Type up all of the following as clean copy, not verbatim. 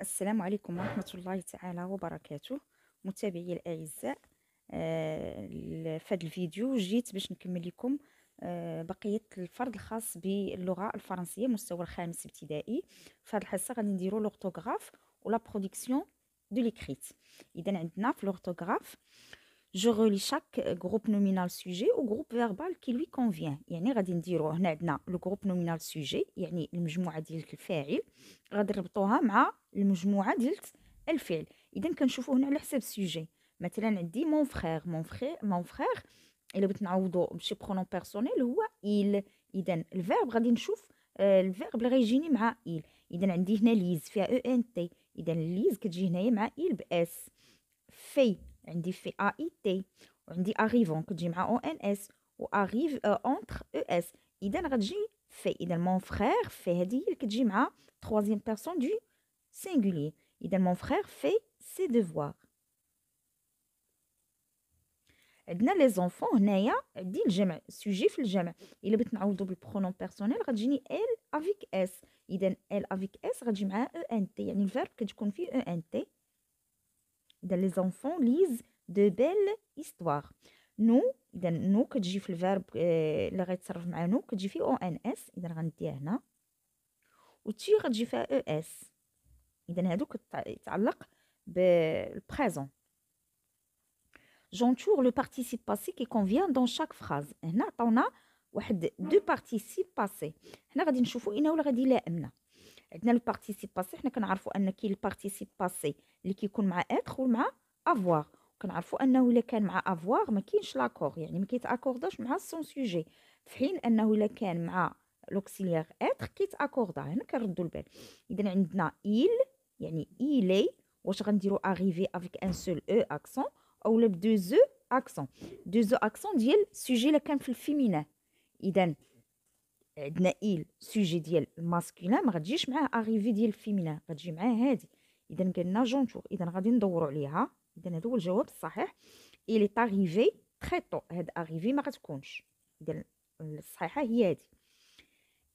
السلام عليكم ورحمة الله تعالى وبركاته. متابعي الأعزاء، في هذا الفيديو جيت باش نكمل لكم بقية الفرد الخاص باللغة الفرنسية مستوى الخامس ابتدائي. في هذه الحصة غادي نديرو لورتوغراف ولا برودكسيون دو ليكريت. إذا عندنا في لورتوغراف جو ريلي شاك جروب نومينال سوجي و جروب فيربال كي لوي كونفيان. يعني غادي نديرو هنا عندنا لو جروب نومينال سوجي يعني المجموعة ديال الفاعل، غادي نربطوها مع المجموعة ديال الفعل. اذا كنشوفوا هنا على حساب السوجي، مثلا عندي مون فخير الا بغيت نعوضو بشي برونون بيرسونيل هو il. اذا الفيرب غادي نشوف الفيرب اللي غيجيني مع il. اذا عندي هنا ليز فيها او ان تي، اذا ليز كتجي هنايا مع il باس. في عندي في ا اي تي، وعندي اريفون كتجي مع او ان اس، و اريف اونتر او اس. اذا غتجي في. اذا مون فخير في هذه هي اللي كتجي مع troisième personne du singulier. اذا مون فخير في سي devoirs. عندنا لي زونفون هنايا عندي الجمع سوجي في الجمع. الا بغيت نعوضو بالبرونون بيرسونيل غتجيني ال افيك اس. اذا ال افيك اس غتجي مع او ان تي، يعني الفيرب كتكون فيه او ان تي. اذا لي زونفون ليز دو بيل هيستوار. نو، اذا نو كتجي في الفيرب اللي غيتصرف مع نو كتجي فيه او ان اس، اذا غنديها هنا. و تي غتجي فيها او اس. اذا هادو كتعلق بالبريزون. J'entoure le participe passé qui convient dans chaque phrase. هنا عطاونا واحد دو بارتيسيب باسي، حنا غادي نشوفوا اين ولا غادي يلائمنا. عندنا لو بارتيسيب باسي، حنا كنعرفوا ان كاين البارتيسيب باسي اللي كيكون مع اتر ومع افوار. كنعرفوا انه الا كان مع افوار ما كاينش لاكور، يعني ما كيتاكورداش مع سون سوجي، في حين انه الا كان مع لوكسيليير اتر كيتاكوردا. هنا كنردوا البال. اذا عندنا il يعني إيلي، واش غنديروا اريفي افيك ان سول او اكسون اولا بدو زو اكسون. دو زو اكسون ديال سوجي الا كان في الفيمينان. اذا عندنا il سوجي ديال الماسكولين ما غتجيش معاه اريفي ديال الفيمينان، غتجي معاه هادي. اذا قلنا جونتور، اذا غادي ندوروا عليها. اذا هذا هو الجواب الصحيح. il est arrivé très tôt. هاد اريفي ما غتكونش، اذا الصحيحه هي هادي.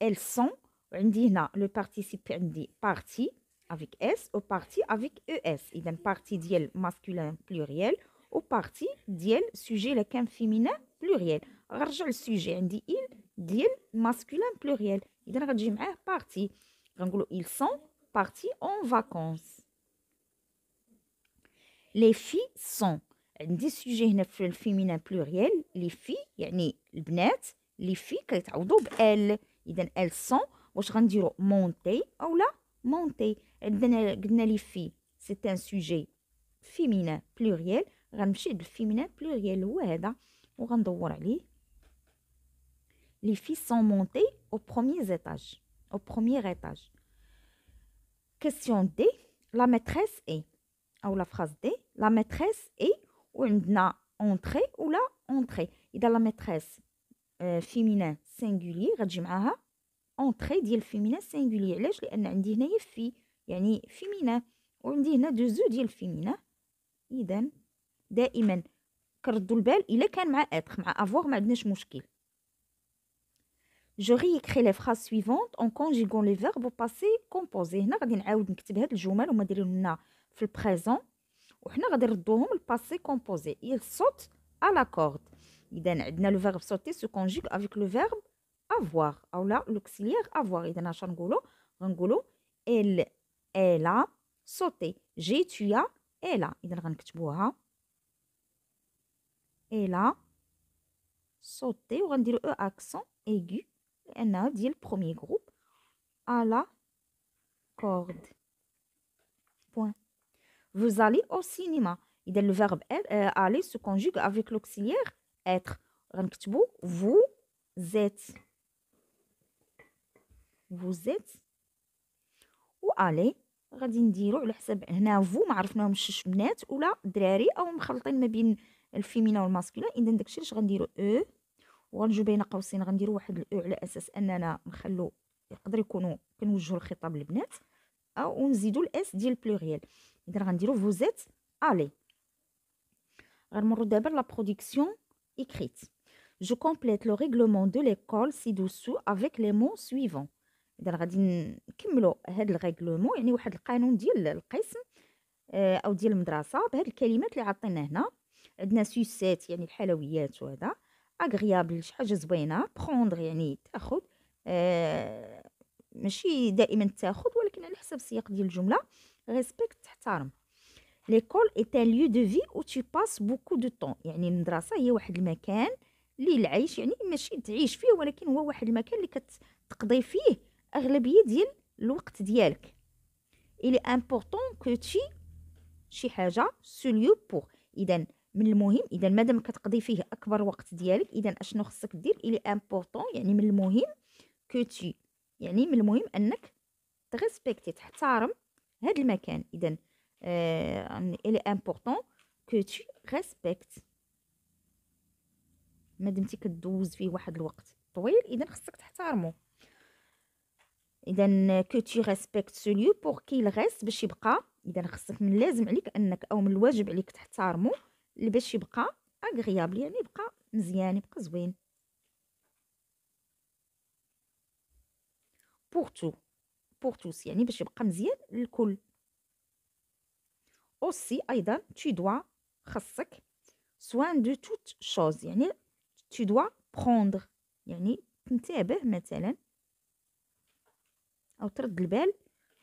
elles sont. عندي هنا لو بارتيسيب عندي بارتي avec s و بارتي avec es. اذا بارتي ديال ماسكولين بلوريال و بارتي ديال سوجي الا كان فيمينان بلوريال. غنرجع للسوجي عندي il ديال ماسكولين بلوريال، اذا غتجي معاه بارتي. غنقولوا ils sont partis en vacances. les filles sont. عندي سوجي هنا في الفيمينان بلوريال لي في يعني البنات. لي في كيتعوضوا بال. اذا elles sont واش غنديروا مونتي اولا مونتي. عندنا قلنا لي في سي ان سوجي فيمينان بلوريال، غنمشي بالفيمينان بلوريال هو هذا وغندور عليه. لي في sont montées au premier étage. au premier étage. question D. la maîtresse est. او لا فراز دي لا ميتريس اي، وعندنا اونتري ولا اونتري. اذا لا ميتريس فيمينان سينغولي غتجي معاها اونتري ديال فيمينان سينغولي. علاش؟ لان عندي هنايا في يعني فيمينان، وعندي هنا دو زو ديال فيمينان. اذا دائما كردوا البال الا كان مع اتر مع افوار ما عندناش مشكل. جو ريكري لي فراز سويفونت اون كونجيغون لي فيرب او باسي كومبوزي. هنا غادي نعاود نكتب هاد الجمل وما دايرين لنا في البريزون، وحنا غادي نردوهم الباسي كومبوزي. il saute à la corde. اذا عندنا لو فيرب sauter se conjugue avec le verbe avoir اولا l'auxiliaire avoir. اذا اش نقولوا؟ غنقولوا elle a sauté. j'ai tu as elle a. اذا غنكتبوها elle a sauté وغنديروا او اكسون aigu لانها ديال البروميير جروب à la corde. point. Vous allez au cinéma. إذا le verbe aller se conjugue avec l'auxiliaire être. غنكتبو vous êtes. vous êtes و aller غادي نديرو على حساب هنا فو ما عرفناهمش بنات ولا دراري او مخلطين ما بين الفيمينا والماسكولين. اذا داكشي علاش غنديرو او وغنجيو بين قوسين غنديرو واحد الاو على اساس اننا نخلو يقدر يكونوا كنوجهوا الخطاب للبنات او نزيدو الاس ديال البلوريال. اذا غنديرو vous êtes allez. غنمروا دابا la production écrite. Je complète le règlement de l'école ci-dessous avec les mots suivants. اذا غادي نكملوا هذا الريغلومون، يعني واحد القانون ديال القسم او ديال المدرسه بهاد الكلمات اللي عطينا هنا. عندنا سوسيت يعني الحلويات، وهذا اغريابل شي حاجه زوينه، بروندر يعني تاخذ، ماشي دائما تاخذ ولكن على حسب السياق ديال الجمله. ريسبكت تحترم. ليكول اي ان ليو دو في او tu passes beaucoup de temps، يعني المدرسه هي واحد المكان اللي العيش، يعني ماشي تعيش فيه ولكن هو واحد المكان اللي كتقضي فيه اغلبيه ديال الوقت ديالك. il est important que tu شي حاجه ce lieu pour. اذا من المهم، اذا مادام كتقضي فيه اكبر وقت ديالك، اذا اشنو خصك دير؟ il est important يعني من المهم que tu، يعني من المهم انك تريسبكتي تحترم هذا المكان. اذا il est important que tu respectes. ما دمتي كدوز فيه واحد الوقت طويل اذا خصك تحترمه. اذا que tu respectes ce lieu pour qu'il reste، باش يبقى. اذا خصك من لازم عليك انك، او من الواجب عليك تحترمه باش يبقى agréable، يعني يبقى مزيان، يبقى زوين. pour tout، pour tous يعني باش يبقى مزيان للكل. aussi ايضا tu dois خصك soin de toute chose، يعني tu dois prendre يعني تنتبه مثلا او ترد البال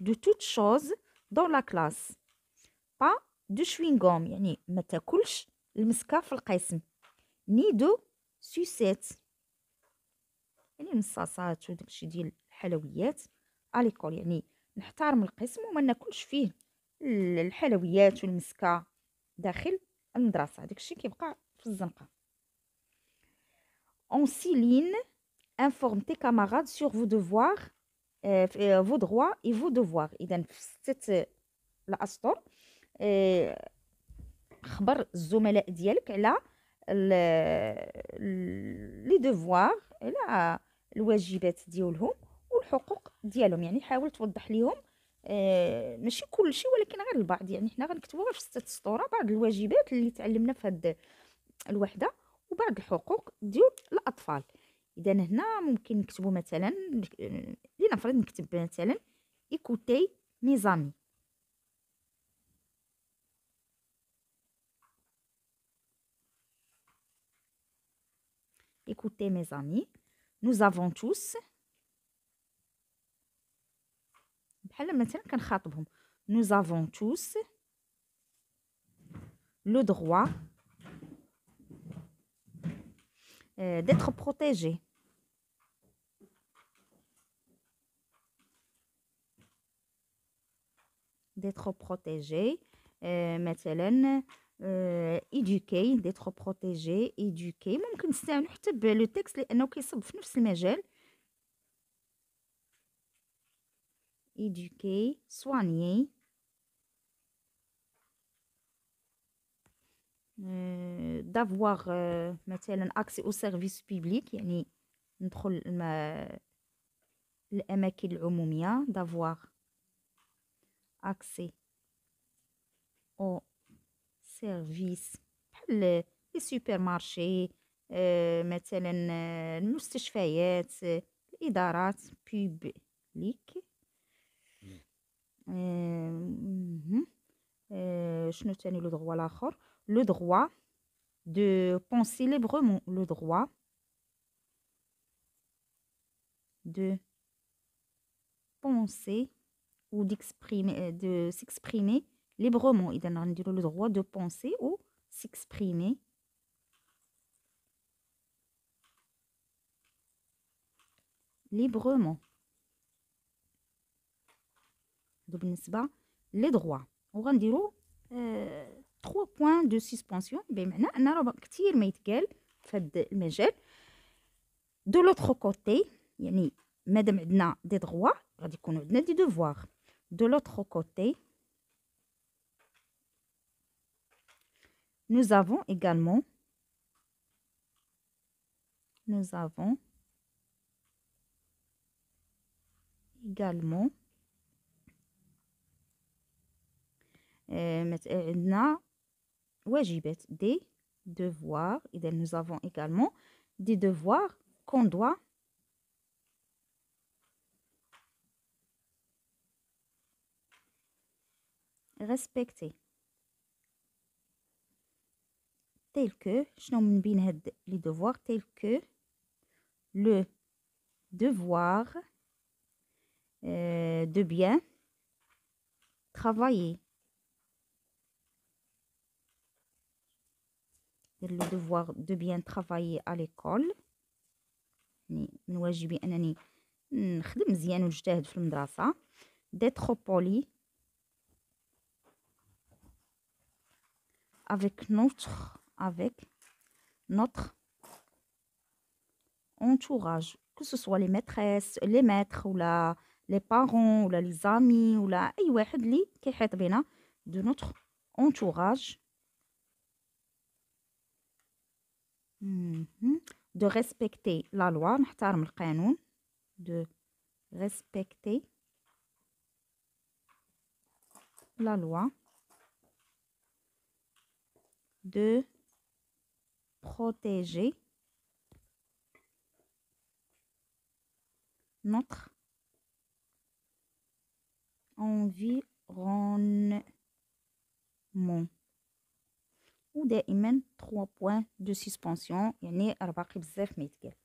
de toute chose dans la classe. pas de chewing gum يعني ما تاكلش المسكه في القسم. ni de sucette يعني المصاصات وداكشي ديال الحلويات. اليكول يعني نحترم القسم وما ناكلش فيه الحلويات والمسكه داخل المدرسه، داكشي كيبقى في الزنقه. on souligne informe tes camarades sur vos devoirs vos droits et vos devoirs. اذا في 6 الاسطر خبر الزملاء ديالك على لي ديفوار، على الواجبات ديالهم والحقوق ديالهم. يعني حاول توضح لهم ماشي كل شيء ولكن غير البعض. يعني حنا غنكتبوا غير في 6 سطور بعض الواجبات اللي تعلمنا في هذه الوحده وبعض الحقوق ديال الاطفال. اذا هنا ممكن نكتبوا مثلا، لنفرض نكتب مثلا écoutez mes amis. écoutez mes amis, nous avons tous، بحال مثلا كنخاطبهم، nous avons tous le droit d'être protégés. d'être protégés مثلا éduquer، d'être protégé éduquer. ممكن نستعملوا حتى بلو تكست لانه كيصب في نفس المجال. éduquer soigner d'avoir مثلا accès au service public، يعني ندخل الأماكن العمومية. d'avoir accès au service بحال لي سوبر مارشي، مثلا المستشفيات، الإدارات بوبليك. شنو تاني لو droit الآخر؟ le droit de penser librement، le droit de penser ou d'exprimer de s'exprimer librement. إذا غنديرو le droit de penser ou s'exprimer librement. هادو بالنسبة لي droits. وغنديرو 3 points de suspension، بمعنى أن راه كتير ما يتقال في هاد المجال. دو لوتر كوتي يعني مادام عندنا دي droits غادي يكونوا عندنا دي devoirs. دو لوتر كوتي nous avons également عندنا واجبات des devoirs. إذا nous avons également des devoirs qu'on doit respecter tel que شنو من بين هاد لي devoirs tel que le devoir de bien travailler le devoir de bien travailler à l'école يعني من واجبي أنني نخدم مزيان ونجتهد في المدرسة d'être poli avec notre entourage que ce soit les maîtresses les maîtres ولا les parents ولا les amis ولا أي واحد اللي كيحيط بنا de notre entourage de respecter la loi نحترم القانون de respecter la loi de protéger notre environnement ودائما 3 points de suspension يعني باقي بزاف ما يتقال.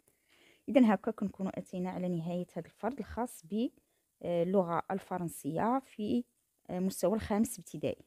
إذا هكا كنكونوا أتينا على نهاية هذا الفرد الخاص باللغة الفرنسية في مستوى الخامس ابتدائي.